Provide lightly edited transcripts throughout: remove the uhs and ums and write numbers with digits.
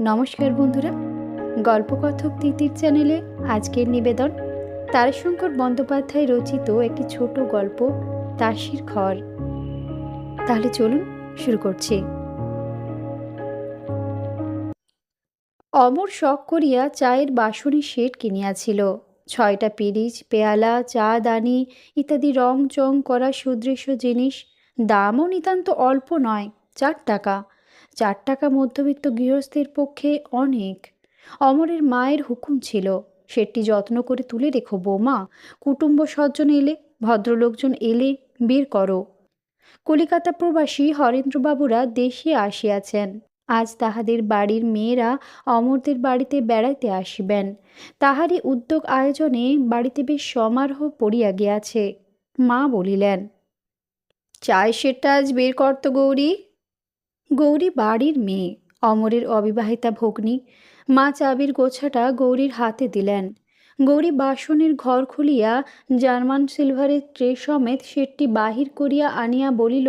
নমস্কার বন্ধুরা, গল্পকথক তিতির চ্যানেলে আজকের নিবেদন তারাশঙ্কর বন্দ্যোপাধ্যায় রচিত একটি ছোট গল্প তাসির ঘর। তাহলে চলুন শুরু করছি। অমর শখ করিয়া চায়ের বাসনের সেট কিনিয়াছিল। 6টা পিরিচ, পেয়ালা, চা দানি ইত্যাদি রং চং করা সুদৃশ্য জিনিস। দামও নিতান্ত অল্প নয়, 4 টাকা। 4 টাকা মধ্যবিত্ত গৃহস্থের পক্ষে অনেক। অমরের মায়ের হুকুম ছিল, সেটটি যত্ন করে তুলে রেখো বৌমা, কুটুম্ব স্বজন এলে, ভদ্রলোকজন এলে বের করো। কলিকাতা প্রবাসী হরেন্দ্রবাবুরা দেশে আসিয়াছেন। আজ তাহাদের বাড়ির মেয়েরা অমরদের বাড়িতে বেড়াইতে আসিবেন। তাহারই উদ্যোগ আয়োজনে বাড়িতে বেশ সমারোহ পড়িয়া গিয়াছে। মা বলিলেন, চায় সেটা আজ বের করতো গৌরী। গৌরী বাড়ির মেয়ে, অমরের অবিবাহিতা ভগ্নী। মা চাবির গোছাটা গৌরীর হাতে দিলেন। গৌরী বাসনের ঘর খুলিয়া জার্মান সিলভারের ট্রে সমেত সেটটি বাহির করিয়া আনিয়া বলিল,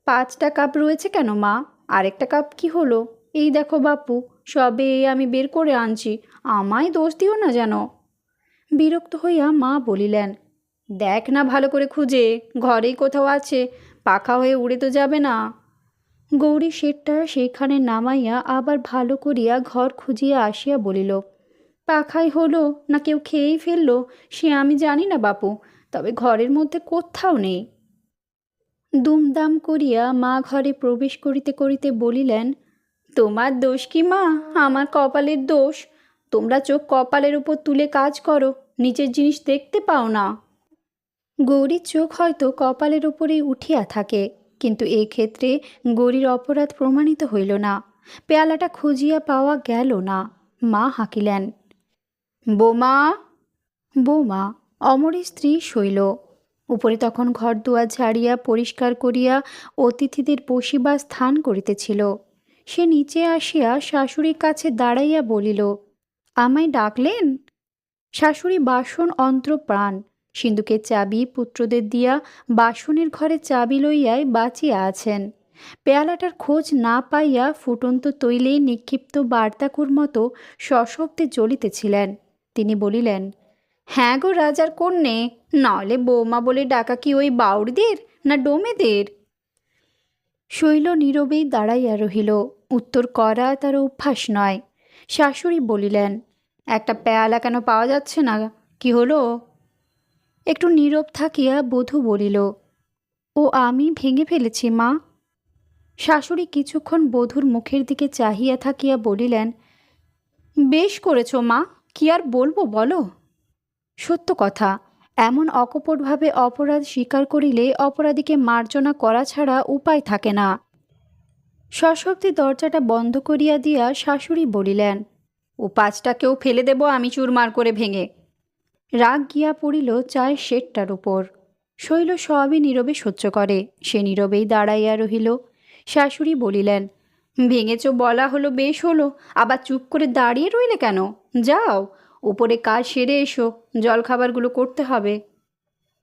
5টা কাপ রয়েছে কেন মা? আরেকটা কাপ কি হলো? এই দেখো বাপু, সবে আমি বের করে আনছি, আমায় দোষ দিও না যেন। বিরক্ত হইয়া মা বলিলেন, দেখ না ভালো করে খুঁজে, ঘরেই কোথাও আছে, পাখা হয়ে উড়ে তো যাবে না। গৌরী সেটটা সেইখানে নামাইয়া আবার ভালো করিয়া ঘর খুঁজিয়া আসিয়া বলিল, পাখাই হলো না কেউ খেয়েই ফেললো সে আমি জানি না বাপু, তবে ঘরের মধ্যে কোথাও নেই। দুমদাম করিয়া মা ঘরে প্রবেশ করিতে করিতে বলিলেন, তোমার দোষ কি মা? আমার কপালের দোষ। তোমরা চোখ কপালের উপর তুলে কাজ করো, নিচের জিনিস দেখতে পাও না। গৌরীর চোখ হয়তো কপালের উপরেই উঠিয়া থাকে, কিন্তু ক্ষেত্রে গৌরীর অপরাধ প্রমাণিত হইল না। পেয়ালাটা খুঁজিয়া পাওয়া গেল না। মা হাঁকিলেন, বৌমা। বৌমা অমরের স্ত্রী শৈল। উপরে তখন ঘর দুয়ার ঝাড়িয়া পরিষ্কার করিয়া অতিথিদের বসিবার স্থান করিতেছিল। সে নিচে আসিয়া শাশুড়ির কাছে দাঁড়াইয়া বলিল, আমায় ডাকলেন? শাশুড়ি বাসন অন্ত্রপ্রাণ, সিন্ধুকের চাবি পুত্রদের দিয়া বাসনের ঘরে চাবি লইয়াই বাঁচিয়া আছেন। পেয়ালাটার খোঁজ না পাইয়া ফুটন্ত তৈলে নিক্ষিপ্ত বার্তাকুর মতো সশব্দে জ্বলিতেছিলেন। তিনি বলিলেন, হ্যাঁ গো রাজার কন্যে, নলে বৌমা বলে ডাকা কি ওই বাউড়িদের না ডোমেদের? শৈল নীরবেই দাঁড়াইয়া রহিল। উত্তর করা তার অভ্যাস নয়। শাশুড়ি বলিলেন, একটা পেয়ালা কেন পাওয়া যাচ্ছে না? কি হলো? একটু নীরব থাকিয়া বধূ বলিল, ও আমি ভেঙে ফেলেছি মা। শাশুড়ি কিছুক্ষণ বধূর মুখের দিকে চাহিয়া থাকিয়া বলিলেন, বেশ করেছ মা, কি আর বলবো বলো। সত্য কথা, এমন অকপটভাবে অপরাধ স্বীকার করিলে অপরাধীকে মার্জনা করা ছাড়া উপায় থাকে না। সশব্দে দরজাটা বন্ধ করিয়া দিয়া শাশুড়ি বলিলেন, ও 5টাকেও ফেলে দেব আমি চুরমার করে ভেঙে। রাগ গিয়া পড়িল চায়ের সেটটার উপর। শৈল সবই নীরবে সহ্য করে, সে নীরবেই দাঁড়াইয়া রহিল। শাশুড়ি বলিলেন, ভেঙেছ বলা হলো বেশ হলো, আবার চুপ করে দাঁড়িয়ে রইলে কেন? যাও উপরে কাজ সেরে এসো, জলখাবারগুলো করতে হবে।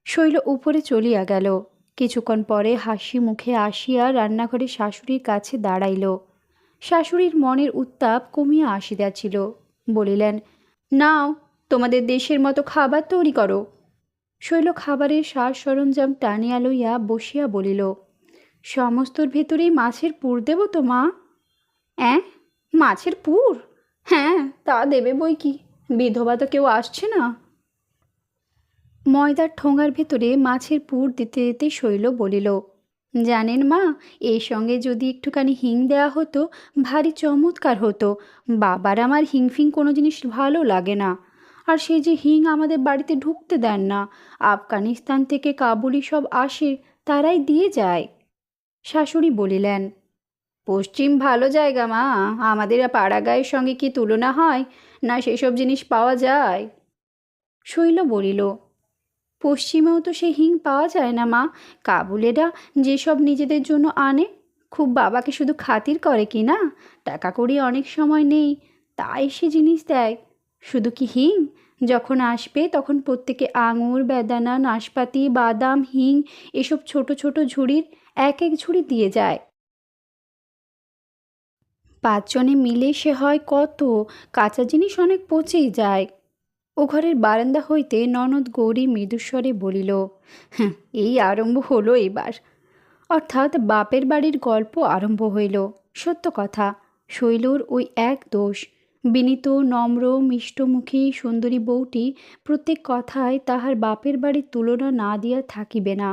শৈল উপরে চলিয়া গেল। কিছুক্ষণ পরে হাসি মুখে আসিয়া রান্নাঘরে শাশুড়ির কাছে দাঁড়াইল। শাশুড়ির মনের উত্তাপ কমিয়া আসিয়াছিল। বলিলেন, নাও তোমাদের দেশের মতো খাবার তৈরি করো। শৈল খাবারের সাজ সরঞ্জাম টানিয়া লইয়া বসিয়া বলিল, সমস্তর ভেতরেই মাছের পুর দেব তো মা? মাছের পুর? হ্যাঁ, তা দেবে বই কি, বিধবা তো কেউ আসছে না। ময়দার ঠোঙার ভেতরে মাছের পুর দিতে দিতে শৈল বলিল, জানেন মা, এর সঙ্গে যদি একটুখানি হিং দেওয়া হতো ভারী চমৎকার হতো। বাবার আমার হিং ফিং কোনো জিনিস ভালো লাগে না। আর সেই যে হিং আমাদের বাড়িতে ঢুকতে দেন না, আফগানিস্তান থেকে কাবুলি সব আসে, তারাই দিয়ে যায়। শাশুড়ি বলিলেন, পশ্চিম ভালো জায়গা মা, আমাদের পাড়াগাঁয়ের সঙ্গে কি তুলনা হয়? না সেসব জিনিস পাওয়া যায়? শৈল বলিল, পশ্চিমেও তো সে হিং পাওয়া যায় না মা। কাবুলেরা যেসব নিজেদের জন্য আনে, খুব বাবাকে শুধু খাতির করে কি না, টাকা কড়ি অনেক সময় নেই, তাই সে জিনিস দেয়। শুধু কি হিং, যখন আসবে তখন প্রত্যেকে আঙুর, বেদানা, নাশপাতি, বাদাম, হিং এসব ছোট ছোট ঝুড়ির এক এক ঝুড়ি দিয়ে যায়। পাঁচজনে মিলে সে হয় কত, কাঁচা জিনিস অনেক পচেই যায়। ও ঘরের বারান্দা হইতে ননদ গৌরী মৃদুস্বরে বলিল, হ্যাঁ, এই আরম্ভ হলো এবার। অর্থাৎ বাপের বাড়ির গল্প আরম্ভ হইল। সত্য কথা, শৈলর ওই এক দোষ, বিনীত নম্র মিষ্টমুখী সুন্দরী বউটি প্রত্যেক কথায় তাহার বাপের বাড়ির তুলনা না দিয়া থাকিবে না।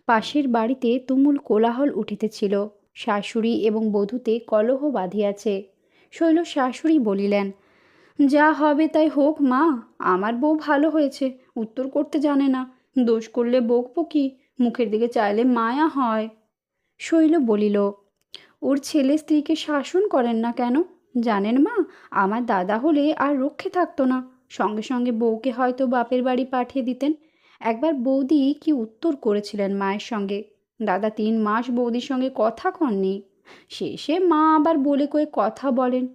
পাশের বাড়িতে তুমুল কোলাহল উঠিতেছিল, শাশুড়ি এবং বধূতে কলহ বাঁধিয়াছে। শৈল শাশুড়ি বলিলেন, যা হবে তাই হোক মা, আমার বউ ভালো হয়েছে, উত্তর করতে জানে না, দোষ করলে বকবো কি, মুখের দিকে চাইলে মায়া হয়। শৈল বলিল, ওর ছেলে স্ত্রীকে শাসন করেন না কেন? জানেন মা, আমার দাদা হলে আর রক্ষে থাকতো না, সঙ্গে সঙ্গে বউকে হয়তো বাপের বাড়ি পাঠিয়ে দিতেন। একবার বৌদি কি উত্তর করেছিলেন মায়ের সঙ্গে, দাদা 3 মাস বৌদির সঙ্গে কথা কননি। শেষে মা আবার বলে কয়ে কথা বলেন।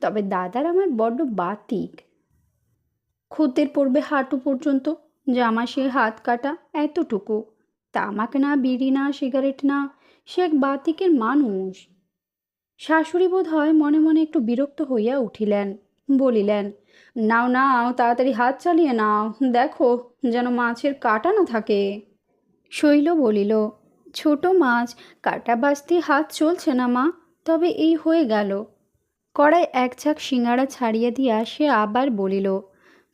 তবে দাদার আমার বড্ড বাতিক, খদ্দের পড়বে হাঁটু পর্যন্ত, জামা সে হাত কাটা এতটুকু, তামাক না, বিড়ি না, সিগারেট না, সে এক বাতিকের মানুষ। শাশুড়ি বোধ হয় মনে মনে একটু বিরক্ত হইয়া উঠিলেন, বলিলেন, নাও নাও, তাড়াতাড়ি হাত চালিয়ে নাও, দেখো যেন মাছের কাঁটা না থাকে। শৈল বলিল, ছোট মাছ, কাঁটা বাছতে হাত চলছে না মা, তবে এই হয়ে গেল। কড়ায় এক ঝাঁক সিঙাড়া ছাড়িয়ে দিয়া সে আবার বলিল,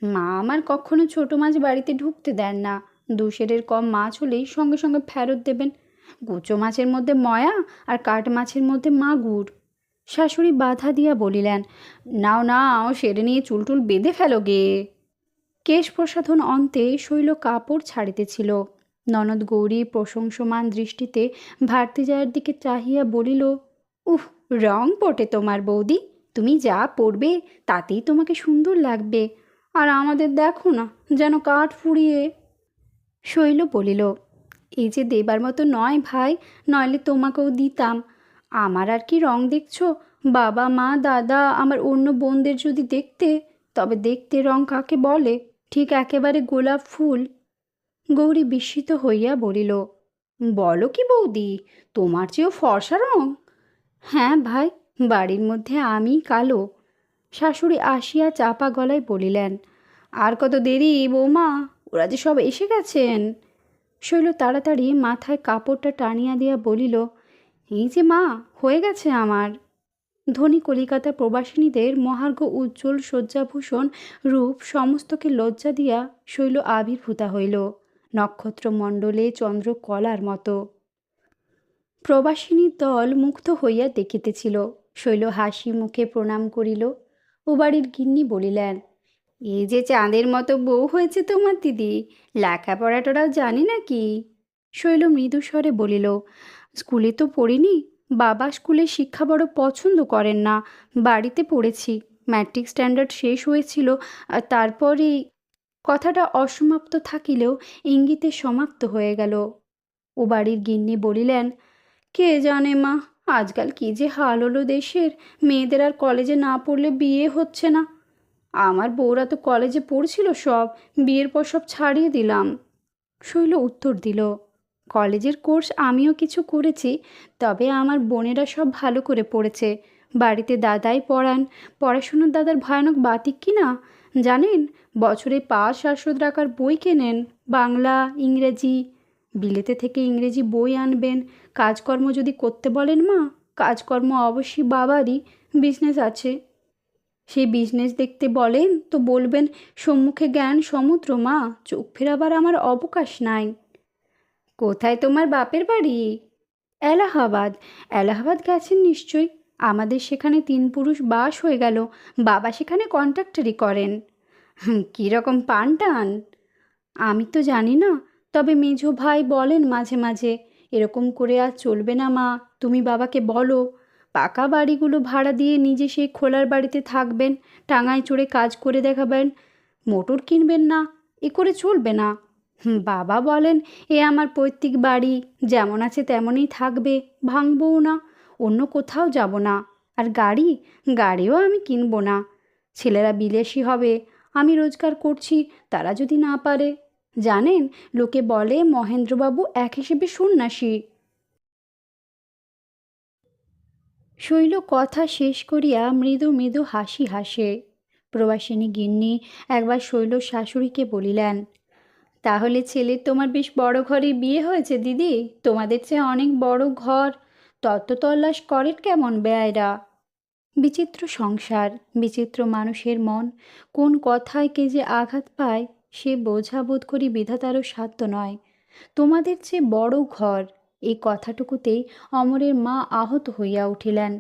মা আমার কখনো ছোট মাছ বাড়িতে ঢুকতে দেন না, 2 সেরের কম মাছ হলেই সঙ্গে সঙ্গে ফেরত দেবেন। কুচো মাছের মধ্যে ময়া আর কাঠ মাছের মধ্যে মাগুর। শাশুড়ি বাধা দিয়া বলিলেন, নাও নাও, সেরে নিয়ে চুলটুল বেঁধে ফেলো গে। কেশ প্রসাধন অন্তে শৈল কাপড় ছাড়িতেছিল। ননদ গৌরী প্রশংসমান দৃষ্টিতে ভারতীজায়ের দিকে চাহিয়া বলিল, উহ, রং পটে তোমার বৌদি, তুমি যা পরবে তাতেই তোমাকে সুন্দর লাগবে, আর আমাদের দেখো না, যেন কাঠ ফুরিয়ে। শৈল বলিল, এই যে দেবার মতো নয় ভাই, নইলে তোমাকেও দিতাম। আমার আর কি রং দেখছো, বাবা মা দাদা আমার অন্য বোনদের যদি দেখতে, তবে দেখতে রং কাকে বলে, ঠিক একেবারে গোলাপ ফুল। গৌরী বিস্মিত হইয়া বলিল, বলো কি বৌদি, তোমার চেয়েও ফর্সা রং? হ্যাঁ ভাই, বাড়ির মধ্যে আমি কালো। শাশুড়ি আসিয়া চাপা গলায় বলিলেন, আর কত দেরি বৌমা, ওরা যে সব এসে গেছেন। শৈল তাড়াতাড়ি মাথায় কাপড়টা টানিয়া দিয়া বলিল, এই যে মা, হয়ে গেছে আমার। ধনী কলিকাতা প্রবাসিনীদের মহার্ঘ উজ্জ্বল শয্যাভূষণ রূপ সমস্তকে লজ্জা দিয়া শৈল আবির্ভূতা হইল, নক্ষত্রমণ্ডলে চন্দ্রকলার মতো। প্রবাসিনীর দল মুগ্ধ হইয়া দেখিতেছিল। শৈল হাসি মুখে প্রণাম করিল। ও বাড়ির গিন্নি বলিলেন, এই যে চাঁদের মতো বউ হয়েছে তোমার দিদি, লেখাপড়াটাও জানি নাকি? শৈল মৃদুস্বরে বলিল, স্কুলে তো পড়িনি, বাবা স্কুলে শিক্ষা বড় পছন্দ করেন না, বাড়িতে পড়েছি, ম্যাট্রিক স্ট্যান্ডার্ড শেষ হয়েছিল, আর তারপরেই। কথাটা অসমাপ্ত থাকিলেও ইঙ্গিতে সমাপ্ত হয়ে গেল। ও বাড়ির গিন্নি বলিলেন, কে জানে মা, আজকাল কি যে হাল হলো দেশের, মেয়েদের আর কলেজে না পড়লে বিয়ে হচ্ছে না। আমার বউরা তো কলেজে পড়ছিল সব, বিয়ের পর সব ছাড়িয়ে দিলাম। শৈল উত্তর দিল, কলেজের কোর্স আমিও কিছু করেছি, তবে আমার বোনেরা সব ভালো করে পড়েছে, বাড়িতে দাদাই পড়ান। পড়াশুনোর দাদার ভয়ানক বাতিক কি না জানেন, বছরে 500-700 টাকার বই কেনেন, বাংলা ইংরেজি। বিলেতে থেকে ইংরেজি বই আনবেন। কাজকর্ম যদি করতে বলেন মা, কাজকর্ম অবশ্যই বাবারই, বিজনেস আছে, সেই বিজনেস দেখতে বলেন তো বলবেন, সম্মুখে জ্ঞান সমুদ্র মা, চোখ ফেরাবার আমার অবকাশ নাই। কোথায় তোমার বাপের বাড়ি? এলাহাবাদ। এলাহাবাদ গেছেন নিশ্চয়ই, আমাদের সেখানে 3 পুরুষ বাস হয়ে গেল, বাবা সেখানে কন্ট্রাক্টরি করেন। কীরকম পান টান? আমি তো জানি না, তবে মেঝো ভাই বলেন মাঝে মাঝে, এরকম করে আর চলবে না মা, তুমি বাবাকে বলো, পাকা বাড়িগুলো ভাড়া দিয়ে নিজে সেই খোলার বাড়িতে থাকবেন, টাঙায় চড়ে কাজ করে দেখাবেন, মোটর কিনবেন না, এ করে চলবে না। বাবা বলেন, এ আমার পৈতৃক বাড়ি, যেমন আছে তেমনই থাকবে, ভাঙবও না, অন্য কোথাও যাব না। আর গাড়িও আমি কিনবো না। ছেলেরা বিদেশি হবে, আমি রোজগার করছি, তারা যদি না পারে। জানেন, লোকে বলে মহেন্দ্রবাবু এক হিসেবে সন্ন্যাসী। শৈল কথা শেষ করিয়া মৃদু মৃদু হাসি হাসে। প্রবাসিনী গিন্নি একবার শৈল শাশুড়িকে বলিলেন, তাহলে ছেলের তোমার বেশ বড় ঘরে বিয়ে হয়েছে দিদি, তোমাদের চেয়ে অনেক বড় ঘর, তত্ত্ব তল্লাশ করেন কেমন বেয়াইরা? বিচিত্র সংসার, বিচিত্র মানুষের মন, কোন কথায় কে যে আঘাত পায় সে বোঝা বোধ করি বিধাতারও সাধ্য নয়। তোমাদের চেয়ে বড় ঘর, এই কথাটুকুতেই অমরের মা আহত হইয়া উঠিলেন।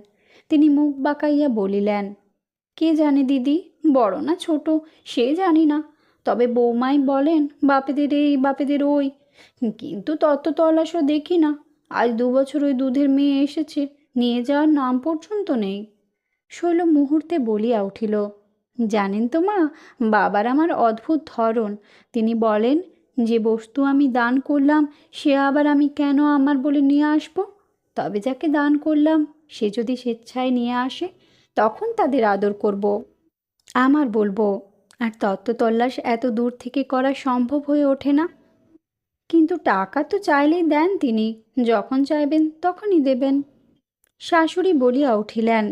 তিনি মুখ বাঁকাইয়া বলিলেন, কে জানে দিদি, বড় না ছোট সে জানি না, তবে বৌমাই বলেন বাপেদের এই বাপেদের ওই, কিন্তু তত্ত্ব তল্লাশও দেখি না। আজ 2 বছর ওই দুধের মেয়ে এসেছে, নিয়ে যাওয়ার নাম পর্যন্ত নেই। শৈল মুহূর্তে বলিয়া উঠিল, জানেন তো মা, বাবার আমার অদ্ভুত ধরন। তিনি বলেন, যে বস্তু আমি দান করলাম সে আবার আমি কেন আমার বলে নিয়ে আসব? তবে যাকে দান করলাম সে যদি স্বেচ্ছায় নিয়ে আসে তখন তাদের আদর করব, আমার বলবো। আর তত্ত্ব তল্লাশ এত দূর থেকে করা সম্ভব হয়ে ওঠে না। কিন্তু টাকা তো চাইলেই দেন তিনি, যখন চাইবেন তখনই দেবেন। শাশুড়ি বলিয়া উঠিলেন,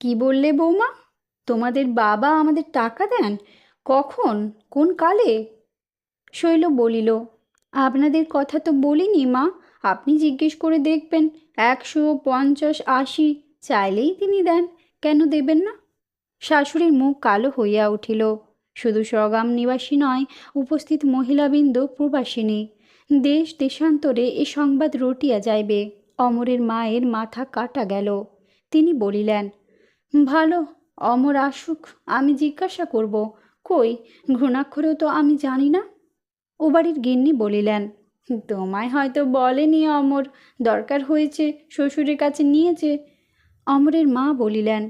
কি বললে বৌমা? তোমাদের বাবা আমাদের টাকা দেন? কখন, কোন কালে? শৈল বলিল, আপনাদের কথা তো বলিনি মা, আপনি জিজ্ঞেস করে দেখবেন। 100, 50, 80 চাইলেই তিনি দেন, কেন দেবেন না? শাশুড়ির মুখ কালো হইয়া উঠিল। শুধু সগাম নিবাসী নয়, উপস্থিত মহিলাবৃন্দ প্রবাসিনী। দেশ দেশান্তরে এ সংবাদ রটিয়া যাইবে। অমরের মায়ের মাথা কাটা গেল। তিনি বলিলেন, ভালো, অমর আসুক, আমি জিজ্ঞাসা করব। কই, ঘৃণাক্ষরেও তো আমি জানি না। ও বাড়ির গিন্নি বলিলেন, তোমায় হয়তো বলেনি অমর, দরকার হয়েছে শ্বশুরের কাছে নিয়েছে। অমরের মা বলিলেন,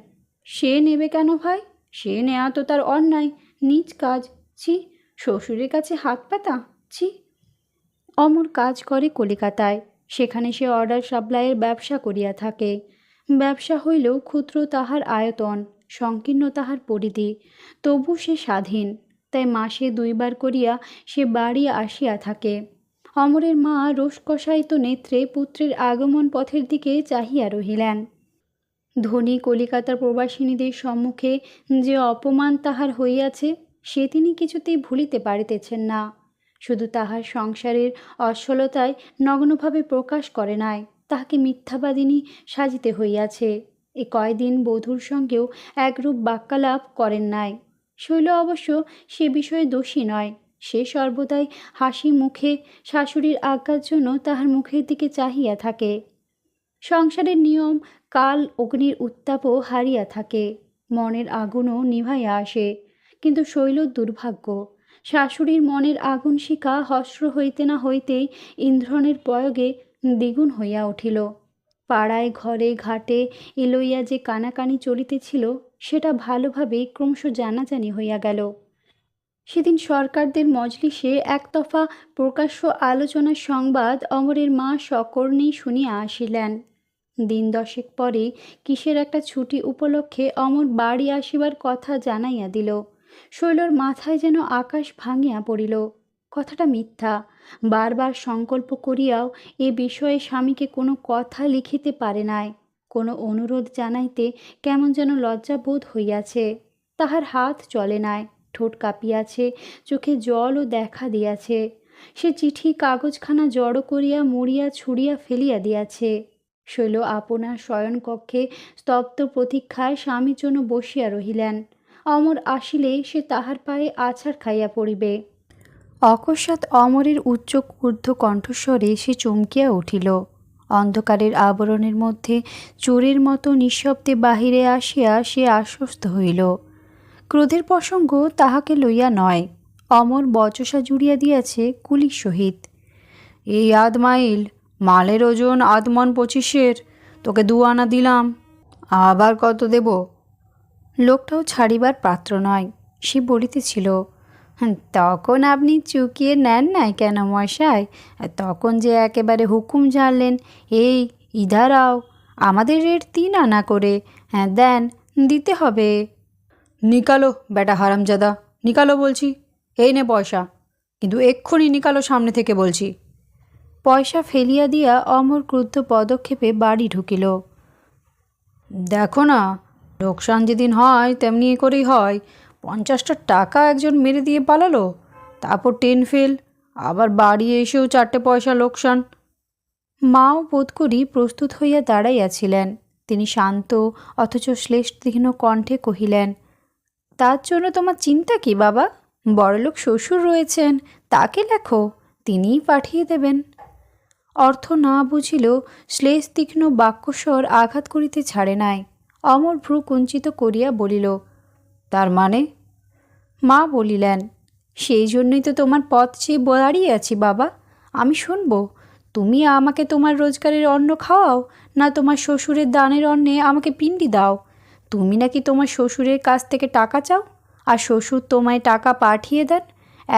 সে নেবে কেন ভাই? সে নেওয়া তো তার অন্যায়, নিজ কাজ। ছি, শ্বশুরের কাছে হাত পাতা, ছি। অমর কাজ করে কলিকাতায়, সেখানে সে অর্ডার সাপ্লাইয়ের ব্যবসা করিয়া থাকে। ব্যবসা হইলেও ক্ষুদ্র তাহার আয়তন, সংকীর্ণ তাহার পরিধি, তবু সে স্বাধীন। তাই মাসে 2বার করিয়া সে বাড়ি আসিয়া থাকে। অমরের মা রোষকষায়িত নেত্রে পুত্রের আগমন পথের দিকে চাহিয়া রহিলেন। ধনী কলিকাতার প্রবাসিনীদের সম্মুখে যে অপমান তাহার হইয়াছে সে তিনি কিছুতেই ভুলিতে পারিতেছেন না। শুধু তাহার সংসারের অসলতায় নগ্নভাবে প্রকাশ করে নাই, তাহাকে মিথ্যাবাদিনী সাজিতে হইয়াছে। এ কয়দিন বধূর সঙ্গেও একরূপ বাক্যালাপ করেন নাই। শৈল অবশ্য সে বিষয়ে দোষী নয়। সে সর্বদাই হাসি মুখে শাশুড়ির আজ্ঞার জন্য তাহার মুখের দিকে চাহিয়া থাকে। সংসারের নিয়ম কাল অগ্নির উত্তাপও হারিয়া থাকে, মনের আগুনও নিভাইয়া আসে। কিন্তু শৈলর দুর্ভাগ্য, শাশুড়ির মনের আগুন শিখা হস্র হইতে না হইতেই ইন্দ্রনের প্রয়োগে দ্বিগুণ হইয়া উঠিল। পাড়ায় ঘরে ঘাটে এ লইয়া যে কানাকানি চলিতেছিল সেটা ভালোভাবে ক্রমশ জানাজানি হইয়া গেল। সেদিন সরকারদের মজলিসে একতফা প্রকাশ্য আলোচনার সংবাদ অমরের মা সকর্ণেই শুনিয়া আসিলেন। দিন 10 পরে কিসের একটা ছুটি উপলক্ষে অমর বাড়ি আসিবার কথা জানাইয়া দিল। শৈলর মাথায় যেন আকাশ ভাঙিয়া পড়িল। কথাটা মিথ্যা। বারবার সংকল্প করিয়াও এ বিষয়ে স্বামীকে কোনো কথা লিখিতে পারে নাই। কোনো অনুরোধ জানাইতে কেমন যেন লজ্জাবোধ হইয়াছে। তাহার হাত চলে নাই, ঠোঁট কাঁপিয়াছে, চোখে জলও দেখা দিয়াছে। সে চিঠি কাগজখানা জড়ো করিয়া মুড়িয়া ছুঁড়িয়া ফেলিয়া দিয়াছে। শৈল আপনার শয়নকক্ষে স্তব্ধ প্রতীক্ষায় স্বামীর জন্য বসিয়া রহিলেন। অমর আসিলে সে তাহার পায়ে আছাড় খাইয়া পড়িবে। অকস্মাৎ অমরের উচ্চ ক্রুদ্ধ কণ্ঠস্বরে সে চমকিয়া উঠিল। অন্ধকারের আবরণের মধ্যে চোরের মতো নিঃশব্দে বাহিরে আসিয়া সে আশ্বস্ত হইল। ক্রোধের প্রসঙ্গ তাহাকে লইয়া নয়। অমর বচসা জুড়িয়া দিয়াছে কুলির সহিত। এই আধমাইল, মালের ওজন আধমন 25-এর, তোকে 2 আনা দিলাম, আবার কত দেব? লোকটাও ছাড়িবার পাত্র নয়। সে বলিতেছিল, তখন আপনি চুকিয়ে নেন নাই কেন মশাই? তখন যে একেবারে হুকুম ঝাড়লেন, এই ইধারাও, আমাদের রেট 3 আনা করে। হ্যাঁ দেন, দিতে হবে। নিকালো বেটা হারামজাদা, নিকালো বলছি। এই নে পয়সা, কিন্তু এক্ষুনি নিকালো সামনে থেকে বলছি। পয়সা ফেলিয়া দিয়া অমর ক্রুদ্ধ পদক্ষেপে বাড়ি ঢুকিল। দেখো না, লোকসান যেদিন হয় তেমনি করেই হয়। 50টা টাকা একজন মেরে দিয়ে পালালো, তারপর টেন ফেল, আবার বাড়ি এসেও 4টে পয়সা লোকসান। মাও বোধ করি প্রস্তুত হইয়া দাঁড়াইয়াছিলেন। তিনি শান্ত অথচ শ্লেষতীক্ষ্ণ কণ্ঠে কহিলেন, তার জন্য তোমার চিন্তা কি বাবা? বড়লোক শ্বশুর রয়েছেন, তাকে লেখো, তিনিই পাঠিয়ে দেবেন। অর্থ না বুঝিলেও শ্লেষতীক্ষ্ণ বাক্যস্বর আঘাত করিতে ছাড়ে নাই। অমর ভ্রু কুঞ্চিত করিয়া বলিল, তার মানে? মা বলিলেন, সেই জন্যই তো তোমার পথ চেয়ে দাঁড়িয়ে আছি বাবা। আমি শুনব, তুমি আমাকে তোমার রোজগারের অন্ন খাওয়াও, না তোমার শ্বশুরের দানের অন্নে আমাকে পিণ্ডি দাও। তুমি নাকি তোমার শ্বশুরের কাছ থেকে টাকা চাও, আর শ্বশুর তোমায় টাকা পাঠিয়ে দেন,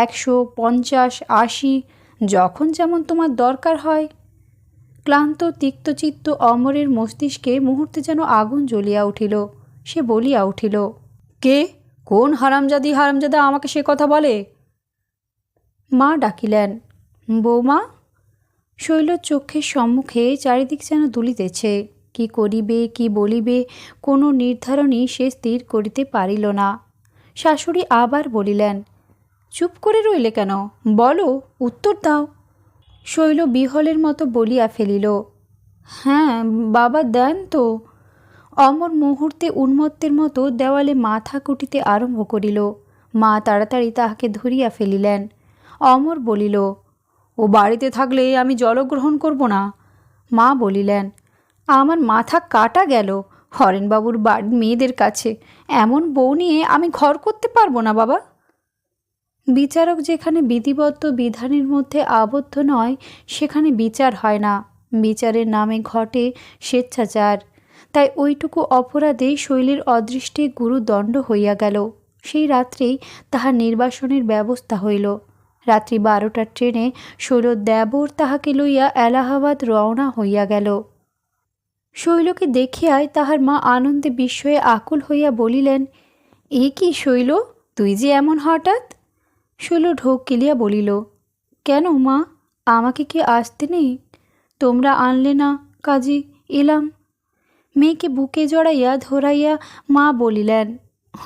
100, 50, 80, যখন যেমন তোমার দরকার হয়। ক্লান্ত তিক্তচিত্ত অমরের মস্তিষ্কে মুহূর্তে যেন আগুন জ্বলিয়া উঠিল। সে বলিয়া উঠিল, কে, কোন হারামজাদা আমাকে সে কথা বলে? মা ডাকিলেন, বৌমা। শৈল চক্ষের সম্মুখে চারিদিক যেন দুলিতেছে। কি করিবে কি বলিবে কোনো নির্ধারণই সে স্থির করিতে পারিল না। শাশুড়ি আবার বলিলেন, চুপ করে রইলে কেন, বলো, উত্তর দাও। শৈল বিহলের মতো বলিয়া ফেলিল, হ্যাঁ বাবা দেন তো। অমর মুহূর্তে উন্মত্তের মতো দেওয়ালে মাথা কুটিতে আরম্ভ করিল। মা তাড়াতাড়ি তাহাকে ধরিয়া ফেলিলেন। অমর বলিল, ও বাড়িতে থাকলে আমি জলগ্রহণ করব না। মা বলিলেন, আমার মাথা কাটা গেল হরেনবাবুর বাড়ির মেয়েদের কাছে, এমন বউ নিয়ে আমি ঘর করতে পারবো না বাবা। বিচারক যেখানে বিধিবদ্ধ বিধানের মধ্যে আবদ্ধ নয়, সেখানে বিচার হয় না, বিচারের নামে ঘটে স্বেচ্ছাচার। তাই ওইটুকু অপরাধে শৈলের অদৃষ্টে গুরুদণ্ড হইয়া গেল। সেই রাত্রেই তাহার নির্বাসনের ব্যবস্থা হইল। রাত্রি 12টার ট্রেনে শৈল দেবর তাহাকে লইয়া এলাহাবাদ রওনা হইয়া গেল। শৈলকে দেখিয়াই তাহার মা আনন্দে বিস্ময়ে আকুল হইয়া বলিলেন, এ কি শৈল, তুই যে এমন হঠাৎ? শৈল ঢোক গিলিয়া বলিল, কেন মা, আমাকে কি আসতে নেই? তোমরা আনলে না, কাজী এলাম। মেয়েকে বুকে জড়াইয়া ধরাইয়া মা বলিলেন,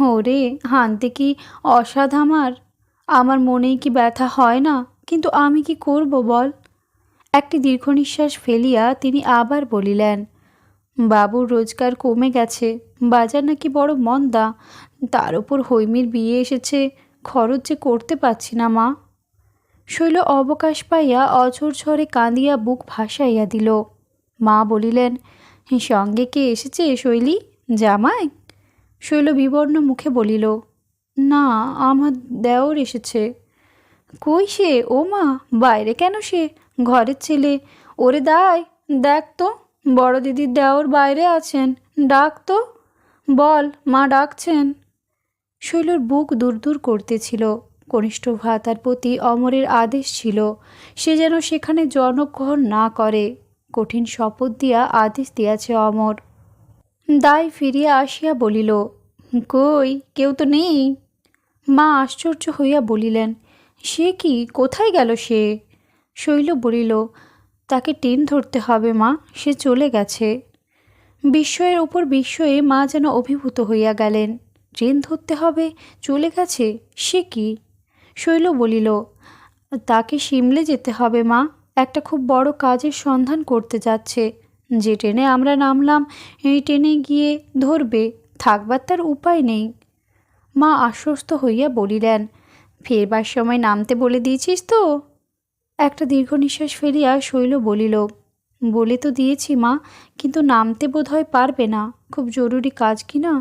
ওরে হানতে কি অসাধ আমার, আমার মনেই কি ব্যথা হয় না, কিন্তু আমি কি করব বল। একটি দীর্ঘ নিঃশ্বাস ফেলিয়া তিনি আবার বলিলেন, বাবুর রোজগার কমে গেছে, বাজার নাকি বড় মন্দা, তার উপর হৈমির বিয়ে এসেছে, খরচ যে করতে পারছি না মা। শৈল অবকাশ পাইয়া অঝোর ঝরে কাঁদিয়া বুক ভাসাইয়া দিল। মা বলিলেন, সঙ্গে কে এসেছে শৈলী, জামাই? শৈল বিবর্ণ মুখে বলিল, না, আমার দেওর এসেছে। কই সে, ও মা, বাইরে কেন সে, ঘরের ছেলে? ওরে দায়, দেখ তো, বড় দিদির দেওর বাইরে আছেন, ডাক তো, বল মা ডাকছেন। শৈলর বুক দূর দূর করতেছিল। কনিষ্ঠ ভ্রাতার প্রতি অমরের আদেশ ছিল, সে যেন সেখানে জনগ্রহণ না করে। কঠিন শপথ দিয়া আদেশ দিয়াছে অমর। দায় ফিরিয়া আসিয়া বলিল, কই, কেউ তো নেই। মা আশ্চর্য হইয়া বলিলেন, সে কি, কোথায় গেল সে? শৈল বলিল, তাকে ট্রেন ধরতে হবে মা, সে চলে গেছে। বিস্ময়ের উপর বিস্ময়ে মা যেন অভিভূত হইয়া গেলেন। ট্রেন ধরতে হবে, চলে গেছে, সে কি? শৈল বলিল, তাকে সিমলে যেতে হবে মা, একটা খুব বড় কাজের সন্ধান করতে যাচ্ছে। যে ট্রেনে আমরা নামলাম, এই ট্রেনে গিয়ে ধরবে, থাকবার তার উপায় নেই। মা আশ্বস্ত হইয়া বলিলেন, ফেরবার সময় নামতে বলে দিয়েছিস তো? একটা দীর্ঘ নিঃশ্বাস ফেলিয়া শৈল বলিল, বলে তো দিয়েছি মা, কিন্তু নামতে বোধহয় পারবে না, খুব জরুরি কাজ কি না।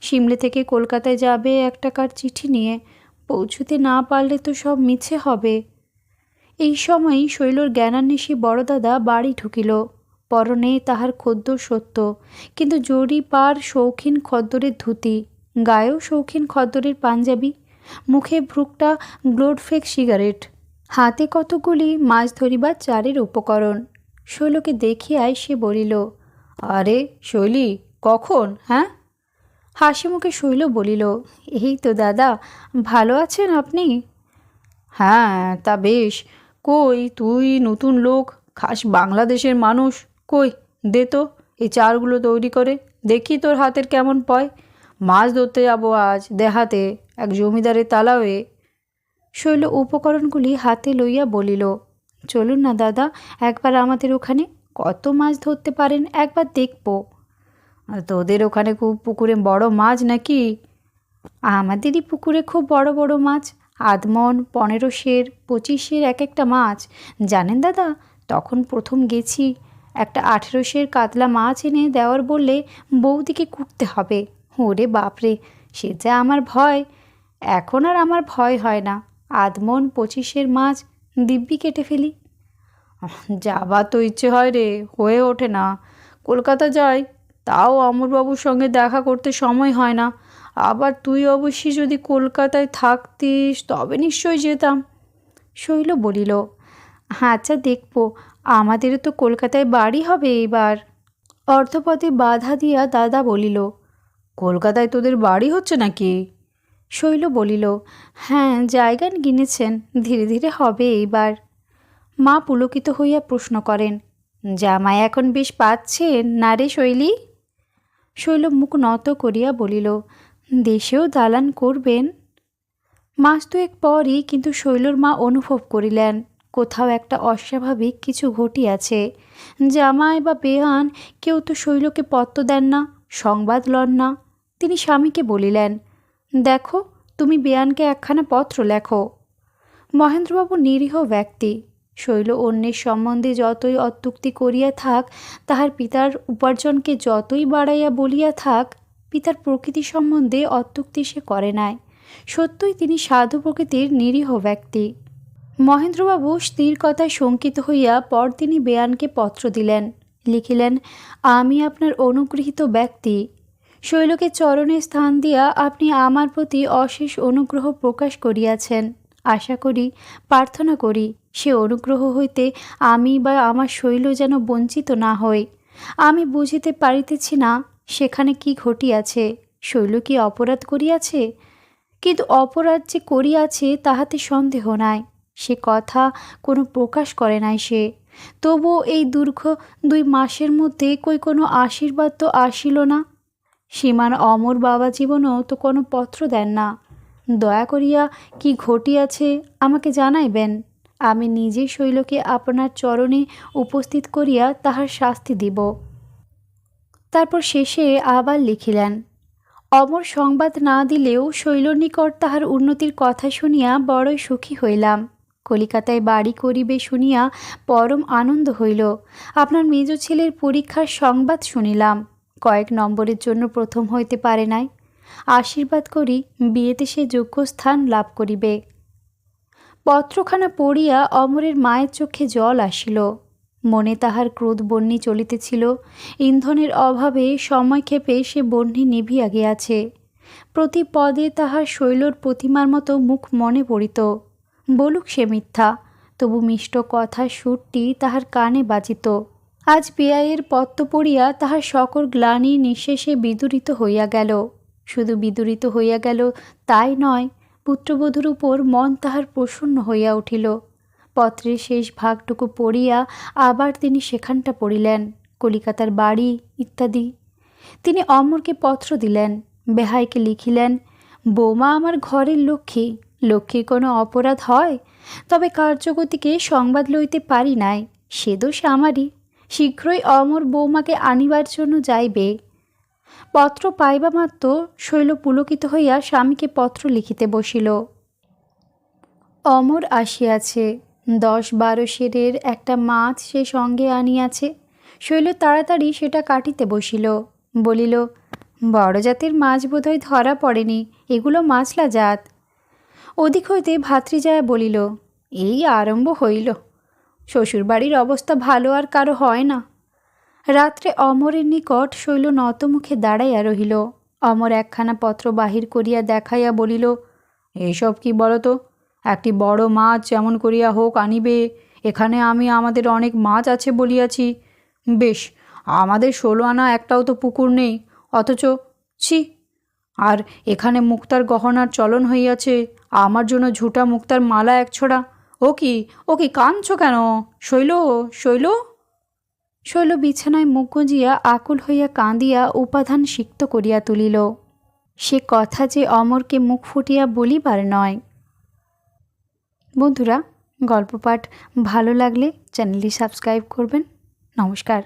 সিমলে থেকে কলকাতায় যাবে একটা কার চিঠি নিয়ে, পৌঁছতে না পারলে তো সব মিছে হবে। এই সময়ই শৈলর জ্ঞানান্বেষী বড়দাদা বাড়ি ঢুকিল। পরনে তাহার খদ্দর সত্য, কিন্তু জরি পার শৌখিন খদ্দরের ধুতি, গায়েও শৌখিন খদ্দরের পাঞ্জাবি, মুখে ভ্রুকটা গ্লোডফেক সিগারেট, হাতে কতগুলি মাছ ধরিবার চারের উপকরণ। শৈলকে দেখিয়াই সে বলিল, আরে শৈলী, কখন? হ্যাঁ। হাসি মুখে শৈল বলিল, এই তো দাদা, ভালো আছেন আপনি? হ্যাঁ তা বেশ। কই তুই, নতুন লোক, খাস বাংলাদেশের মানুষ, কই দে তো এই চারগুলো তৈরি করে, দেখি তোর হাতের কেমন পয়। মাছ ধরতে যাবো আজ দেহাতে, এক জমিদারের তালাওয়ে। শৈল উপকরণগুলি হাতে লইয়া বলিল, চলুন না দাদা, একবার আমাদের ওখানে। কত মাছ ধরতে পারেন একবার দেখব। আর তোদের ওখানে খুব পুকুরে বড় মাছ নাকি? আমাদেরই পুকুরে খুব বড় বড় মাছ, আধমন, 15 সের, 25 সের এক একটা মাছ। জানেন দাদা, তখন প্রথম গেছি, একটা 18 সের কাতলা মাছ এনে দেওয়ার বললে বৌদিকে কুটতে হবে। ওরে বাপরে, সে যা আমার ভয়! এখন আর আমার ভয় হয় না। আধমন 25 সের মাছ দিব্যি কেটে ফেলি। যাবার তো ইচ্ছে হয় রে, হয়ে ওঠে না। কলকাতা যাই, তাও অমরবাবুর সঙ্গে দেখা করতে সময় হয় না। আবার তুই অবশ্যই যদি কলকাতায় থাকতিস তবে নিশ্চয়ই যেতাম। শৈল বলিল, আচ্ছা দেখব, আমাদেরও তো কলকাতায় বাড়ি হবে এইবার। অর্ধপদে বাধা দিয়া দাদা বলিল, কলকাতায় তোদের বাড়ি হচ্ছে নাকি? শৈল বলিল, হ্যাঁ, জায়গা কিনেছেন, ধীরে ধীরে হবে এইবার। মা পুলকিত হইয়া প্রশ্ন করেন, জামাই এখন বেশ পাচ্ছেন না রে শৈলী? শৈল মুখ নত করিয়া বলিল, দেশেও দালান করবেন। মাস দুয়েক পরই কিন্তু শৈলর মা অনুভব করিলেন কোথাও একটা অস্বাভাবিক কিছু ঘটিয়াছে। জামাই বা বেয়ান কেউ তো শৈলকে পত্র দেন না, সংবাদ লন না। তিনি স্বামীকে বলিলেন, দেখো, তুমি বেয়ানকে একখানা পত্র লেখো। মহেন্দ্রবাবু নিরীহ ব্যক্তি। শৈল অন্যের সম্বন্ধে যতই অত্যুক্তি করিয়া থাক, তাহার পিতার উপার্জনকে যতই বাড়াইয়া বলিয়া থাক, পিতার প্রকৃতি সম্বন্ধে অত্যুক্তি সে করে নাই। সত্যই তিনি সাধু প্রকৃতির নিরীহ ব্যক্তি। মহেন্দ্রবাবু স্থির কথায় শঙ্কিত হইয়া পরদিনই বেয়ানকে পত্র দিলেন। লিখিলেন, আমি আপনার অনুগৃহীত ব্যক্তি। শৈলকে চরণে স্থান দিয়া আপনি আমার প্রতি অশেষ অনুগ্রহ প্রকাশ করিয়াছেন। আশা করি, প্রার্থনা করি, সে অনুগ্রহ হইতে আমি বা আমার শৈল যেন বঞ্চিত না হই। আমি বুঝিতে পারিতেছি না সেখানে কি ঘটিয়াছে। শৈল কি অপরাধ করিয়াছে? কিন্তু অপরাধ যে করিয়াছে তাহাতে সন্দেহ নাই। সে কথা কোনো প্রকাশ করে নাই সে। তবুও এই দীর্ঘ 2 মাসের মধ্যে কোনো আশীর্বাদ তো আসিল না। সীমান অমর বাবা জীবনও তো কোনো পত্র দেন না। দয়া করিয়া কি ঘটিয়াছে আমাকে জানাইবেন। আমি নিজে শৈলকে আপনার চরণে উপস্থিত করিয়া তাহার শাস্তি দিব। তারপর শেষে আবার লিখিলেন, অমর সংবাদ না দিলেও শৈলর নিকট তাহার উন্নতির কথা শুনিয়া বড়ই সুখী হইলাম। কলিকাতায় বাড়ি করিবে শুনিয়া পরম আনন্দ হইল। আপনার মেজ ছেলের পরীক্ষার সংবাদ শুনিলাম। কয়েক নম্বরের জন্য প্রথম হইতে পারে নাই। আশীর্বাদ করি বিয়েতে সে যোগ্য স্থান লাভ করিবে। পত্রখানা পড়িয়া অমরের মায়ের চোখে জল আসিল। মনে তাহার ক্রোধ বহ্নি চলিতেছিল। ইন্ধনের অভাবে সময়ক্ষেপে সে বহ্নি নিভিয়া গিয়াছে। প্রতি পদে তাহার শৈলর প্রতিমার মতো মুখ মনে পড়িত। বলুক সে মিথ্যা, তবু মিষ্ট কথার সুরটি তাহার কানে বাজিত। আজ বেয়াইয়ের পত্র পড়িয়া তাহার সকল গ্লানি নিঃশেষে বিদূরিত হইয়া গেল। শুধু বিদূরিত হইয়া গেল তাই নয়, পুত্রবধূর উপর মন তাহার প্রসন্ন হইয়া উঠিল। পত্রের শেষ ভাগটুকু পড়িয়া আবার তিনি সেখানটা পড়িলেন, কলিকাতার বাড়ি ইত্যাদি। তিনি অমরকে পত্র দিলেন। বেহাইকে লিখিলেন, বৌমা আমার ঘরের লক্ষ্মী, লক্ষ্মীর কোনো অপরাধ হয়? তবে কার্যগতিকে সংবাদ লইতে পারি নাই, সে দোষ আমারই। শীঘ্রই অমর বৌমাকে আনিবার জন্য যাইবে। পত্র পাইবা মাত্র শৈল পুলকিত হইয়া স্বামীকে পত্র লিখিতে বসিল। অমর আসিয়াছে, 10-12 সেরের একটা মাছ সে সঙ্গে আনিয়াছে। শৈল তাড়াতাড়ি সেটা কাটিতে বসিল। বলিল, বড় জাতের মাছ বোধহয় ধরা পড়েনি, এগুলো মাছলা জাত। ওদিক হইতে ভাতৃজায়া বলিল, এই আরম্ভ হইল, শ্বশুরবাড়ির অবস্থা ভালো আর কারো হয় না। রাত্রে অমরের নিকট শৈল নতমুখে দাঁড়াইয়া রহিল। অমর একখানা পত্র বাহির করিয়া দেখাইয়া বলিল, এইসব কি বলো তো? একটি বড় মাছ যেমন করিয়া হোক আনিবে। এখানে আমি আমাদের অনেক মাছ আছে বলিয়াছি। বেশ, আমাদের 16 আনা একটাও তো পুকুর নেই, অথচ ছি! আর এখানে মুক্তার গহনার চলন হইয়াছে, আমার জন্য ঝুটা মুক্তার মালা 1 ছড়া। ও কি কাঁদছ কেন? শৈল, শৈল! শৈল বিছানায় মুখ গুজিয়া আকুল হইয়া কাঁদিয়া উপাধান সিক্ত করিয়া তুলিল। সে কথা যে অমরকে মুখ ফুটিয়া বলিবার নয়। বন্ধুরা, গল্প পাঠ ভালো লাগলে চ্যানেলটি সাবস্ক্রাইব করবেন। নমস্কার।